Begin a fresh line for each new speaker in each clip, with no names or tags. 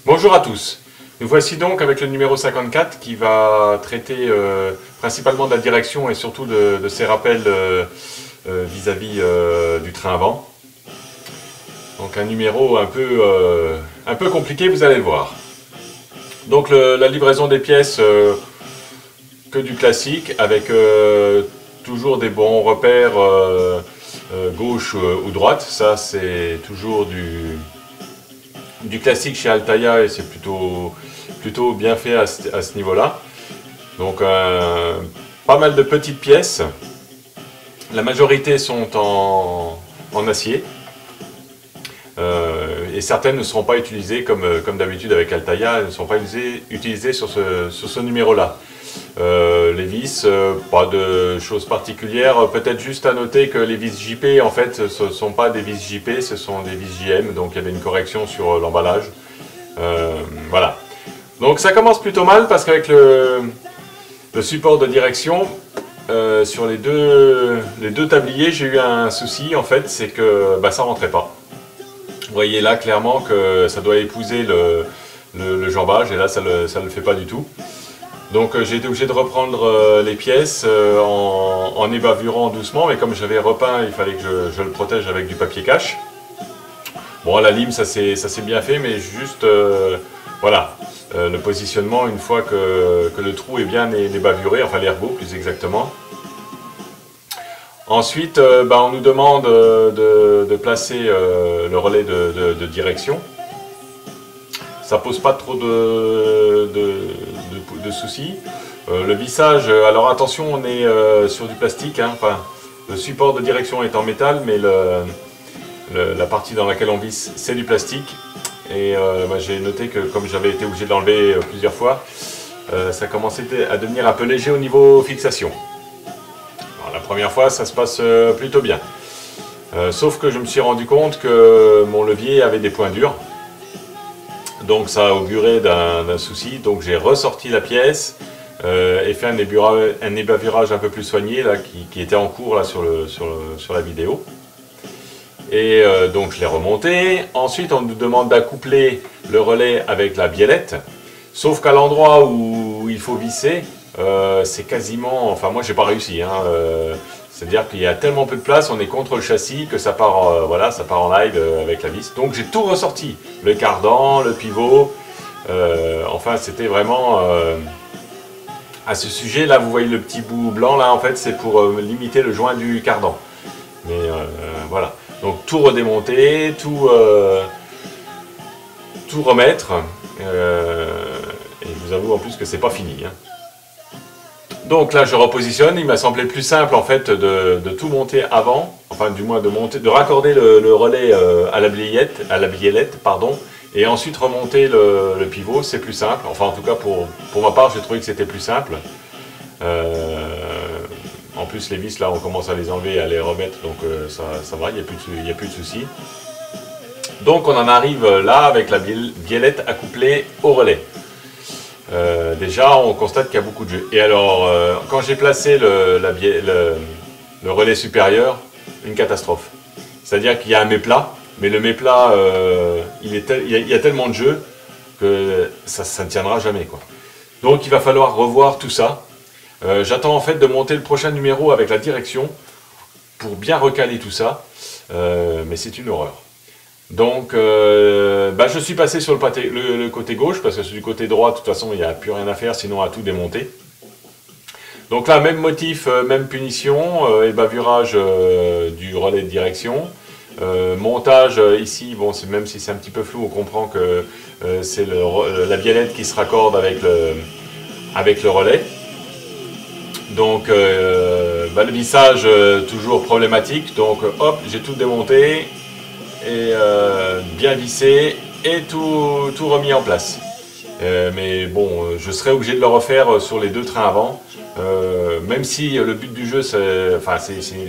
Bonjour à tous. Nous voici donc avec le numéro 54 qui va traiter principalement de la direction et surtout de ses rappels vis-à-vis du train avant. Donc un numéro un peu compliqué, vous allez le voir. Donc la livraison des pièces, que du classique, avec toujours des bons repères gauche ou droite. Ça c'est toujours du classique chez Altaïa et c'est plutôt bien fait à ce niveau-là. Donc pas mal de petites pièces. La majorité sont en acier. Et certaines ne seront pas utilisées comme d'habitude avec Altaïa, elles ne seront pas utilisées sur ce numéro-là. Les vis, pas de choses particulières, peut-être juste à noter que les vis JP en fait ce ne sont pas des vis JP, ce sont des vis JM, donc il y avait une correction sur l'emballage. Voilà. Donc ça commence plutôt mal parce qu'avec le support de direction, sur les deux tabliers, j'ai eu un souci en fait, c'est que ça rentrait pas. Vous voyez là clairement que ça doit épouser le jambage et là ça le fait pas du tout. Donc j'ai été obligé de reprendre les pièces en ébavurant doucement, mais comme j'avais repeint, il fallait que je le protège avec du papier cache. Bon, à la lime ça s'est bien fait, mais juste voilà, le positionnement une fois que le trou est bien ébavuré, enfin l'ergot plus exactement. Ensuite, on nous demande de placer le relais de direction. Ça pose pas trop de soucis. Le vissage, alors attention, on est sur du plastique, hein, enfin, le support de direction est en métal, mais la partie dans laquelle on visse, c'est du plastique. Et j'ai noté que comme j'avais été obligé de l'enlever plusieurs fois, ça commençait à devenir un peu léger au niveau fixation. Alors, la première fois, ça se passe plutôt bien. Sauf que je me suis rendu compte que mon levier avait des points durs. Donc ça a auguré d'un souci, donc j'ai ressorti la pièce et fait un ébavurage un peu plus soigné là, qui était en cours là, sur la vidéo. Et donc je l'ai remonté. Ensuite on nous demande d'accoupler le relais avec la biellette, sauf qu'à l'endroit où il faut visser, c'est quasiment, enfin moi j'ai pas réussi, hein, c'est-à-dire qu'il y a tellement peu de place, on est contre le châssis que ça part, voilà, ça part en live avec la vis. Donc j'ai tout ressorti, le cardan, le pivot, enfin c'était vraiment... à ce sujet là, vous voyez le petit bout blanc là, en fait c'est pour limiter le joint du cardan. Mais voilà, donc tout redémonter, tout remettre, et je vous avoue en plus que c'est pas fini, hein. Donc là je repositionne, il m'a semblé plus simple en fait de tout monter avant, enfin du moins de raccorder le relais à la biellette, pardon, et ensuite remonter le pivot, c'est plus simple, enfin en tout cas pour ma part j'ai trouvé que c'était plus simple. En plus les vis là on commence à les enlever et à les remettre, donc ça va, il n'y a plus de soucis. Donc on en arrive là avec la biellette accouplée au relais. Déjà on constate qu'il y a beaucoup de jeu. Et alors quand j'ai placé le relais supérieur, une catastrophe. C'est-à-dire qu'il y a un méplat, mais le méplat il y a tellement de jeu que ça ne tiendra jamais, quoi. Donc il va falloir revoir tout ça. J'attends en fait de monter le prochain numéro avec la direction pour bien recaler tout ça, mais c'est une horreur. Donc je suis passé sur le côté gauche parce que sur du côté droit de toute façon il n'y a plus rien à faire sinon à tout démonter. Donc là même motif, même punition, ébavurage du relais de direction, montage ici, bon même si c'est un petit peu flou on comprend que c'est la biellette qui se raccorde avec le relais. Donc le vissage toujours problématique, donc hop j'ai tout démonté et bien vissé et tout remis en place. Mais bon, je serai obligé de le refaire sur les deux trains avant, même si le but du jeu,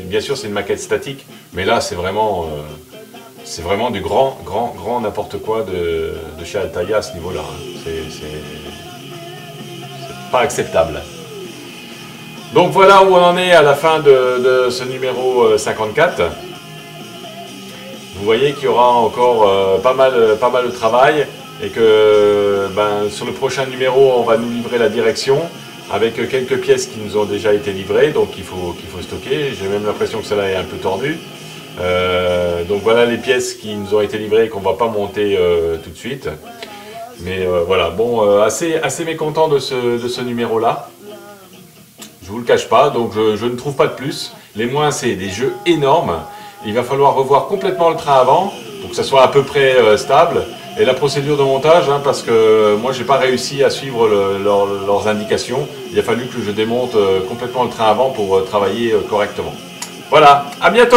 bien sûr c'est une maquette statique, mais là c'est vraiment du grand n'importe quoi de chez Altaïa à ce niveau-là. C'est pas acceptable. Donc voilà où on en est à la fin de ce numéro 54. Vous voyez qu'il y aura encore pas mal de travail et que sur le prochain numéro, on va nous livrer la direction avec quelques pièces qui nous ont déjà été livrées, donc qu'il faut stocker. J'ai même l'impression que celle-là est un peu tordue. Donc voilà les pièces qui nous ont été livrées et qu'on ne va pas monter tout de suite. Mais voilà, bon, assez mécontent de ce numéro-là. Je vous le cache pas, donc je ne trouve pas de plus. Les moins, c'est des jeux énormes. Il va falloir revoir complètement le train avant pour que ça soit à peu près stable. Et la procédure de montage, hein, parce que moi, j'ai pas réussi à suivre leurs indications. Il a fallu que je démonte complètement le train avant pour travailler correctement. Voilà, à bientôt!